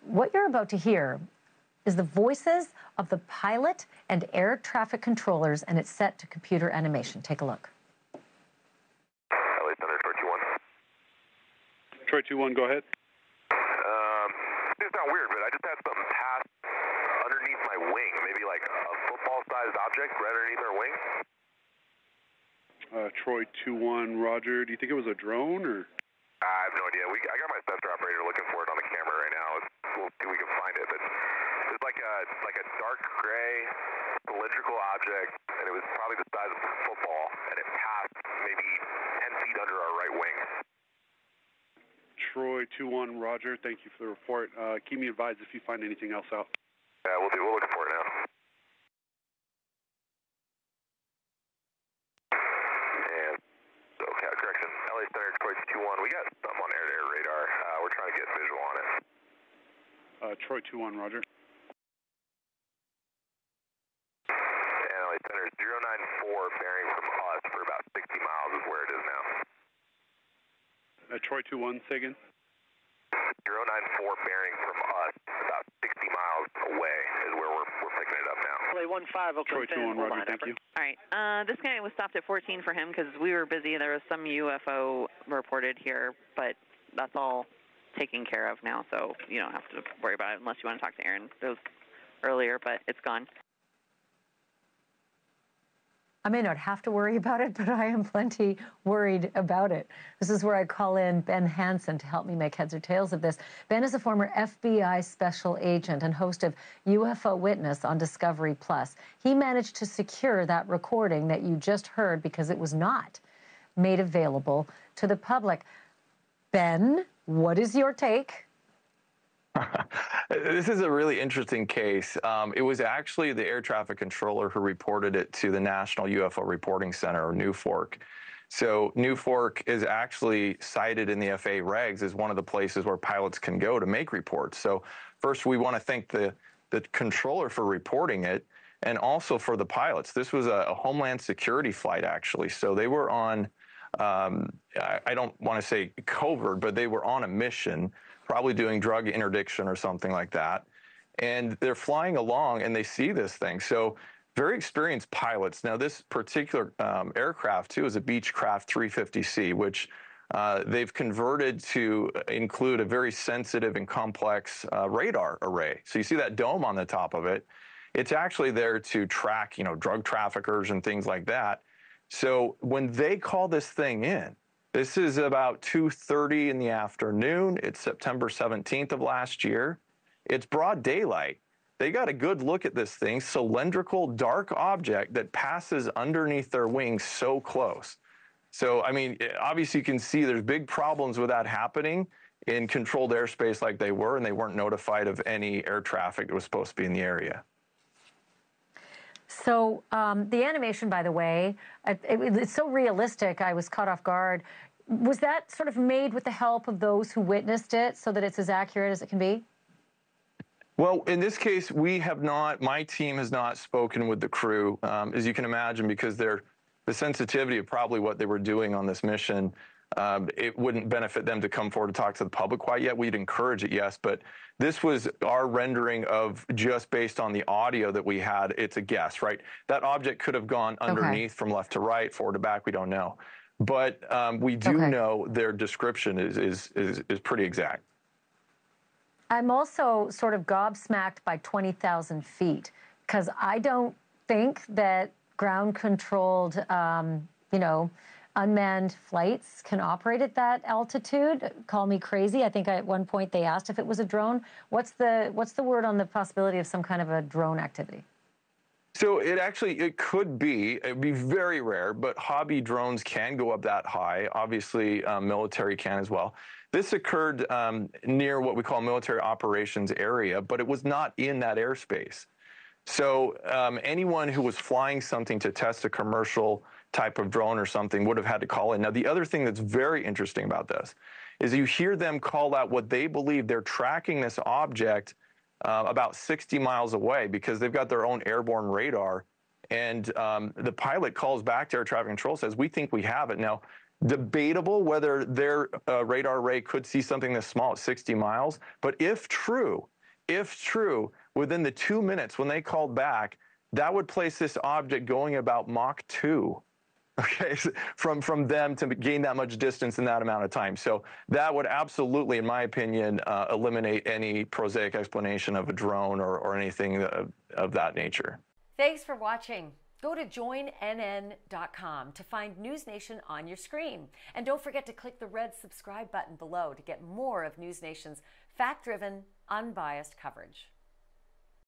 what you're about to hear is the voices of the pilot and air traffic controllers, and it's set to computer animation. Take a look. LA Center, Troy 2-1. Troy 2-1, go ahead. It's not weird, but I just had something pass underneath my wing, maybe like a football-sized object right underneath our wing. Troy 2-1, Roger. Do you think it was a drone or? I have no idea. I got my sensor operator looking for it on the camera right now. We'll see if we can find it. But it's like a dark gray cylindrical object, and it was probably the size of a football, and it passed maybe 10 feet under our right wing. Troy 2-1, Roger. Thank you for the report. Keep me advised if you find anything else out. Yeah, we'll do. We're looking for it now. And so, correction. LA Center, Troy 2-1. We got something on air-to-air radar. We're trying to get visual on it. Troy 2-1, Roger. And LA Center 094, bearing from us for about 60 miles is where it is now. Troy 2-1, say again. 094, bearing from us about 60 miles away is where we're picking it up now. LA 15, Troy 2-1, Roger. Thank you. All right. This guy was stopped at 14 for him because we were busy. There was some UFO reported here, but that's all taken care of now, so you don't have to worry about it unless you want to talk to Aaron. It was earlier, but it's gone. I may not have to worry about it, but I am plenty worried about it. This is where I call in Ben Hansen to help me make heads or tails of this. Ben is a former FBI special agent and host of UFO Witness on Discovery Plus. He managed to secure that recording that you just heard because it was not made available to the public. Ben, what is your take? This is a really interesting case. It was actually the air traffic controller who reported it to the National UFO Reporting Center, or NUFORC. So NUFORC is actually cited in the FAA regs as one of the places where pilots can go to make reports. So first, we want to thank the controller for reporting it, and also for the pilots. This was a Homeland Security flight, actually. So they were on, I don't want to say covert, but they were on a mission, probably doing drug interdiction or something like that. And they're flying along and they see this thing. So very experienced pilots. Now, this particular aircraft, too, is a Beechcraft 350C, which they've converted to include a very sensitive and complex radar array. So you see that dome on the top of it. It's actually there to track, drug traffickers and things like that. So when they call this thing in, this is about 2:30 in the afternoon. It's September 17th of last year. It's broad daylight. They got a good look at this thing, cylindrical, dark object that passes underneath their wings so close. So, I mean, obviously you can see there's big problems with that happening in controlled airspace like they were, and they weren't notified of any air traffic that was supposed to be in the area. So the animation, by the way, it's so realistic, I was caught off guard. Was that sort of made with the help of those who witnessed it so that it's as accurate as it can be? Well, in this case, my team has not spoken with the crew, as you can imagine, because the sensitivity of probably what they were doing on this mission, it wouldn't benefit them to come forward to talk to the public quite yet. We'd encourage it, yes, but this was our rendering of just based on the audio that we had. It's a guess, right? That object could have gone underneath from left to right, forward to back. We don't know. But we do know their description is pretty exact. I'm also sort of gobsmacked by 20,000 feet because I don't think that ground-controlled, unmanned flights can operate at that altitude. Call me crazy. I think at one point they asked if it was a drone. What's the word on the possibility of some kind of a drone activity? So it could be. It'd be very rare, but hobby drones can go up that high. Obviously, military can as well. This occurred near what we call military operations area, but it was not in that airspace. So anyone who was flying something to test a commercial type of drone or something would have had to call in. Now, the other thing that's very interesting about this is you hear them call out what they believe they're tracking this object about 60 miles away because they've got their own airborne radar. And the pilot calls back to air traffic control, says, we think we have it. Now, debatable whether their radar array could see something this small at 60 miles. But if true, if true, within the 2 minutes when they called back, that would place this object going about Mach 2. Okay, so from them to gain that much distance in that amount of time. So that would absolutely, in my opinion, eliminate any prosaic explanation of a drone or anything of that nature. Thanks for watching. Go to joinnn.com to find NewsNation on your screen. And don't forget to click the red subscribe button below to get more of NewsNation's fact-driven, unbiased coverage.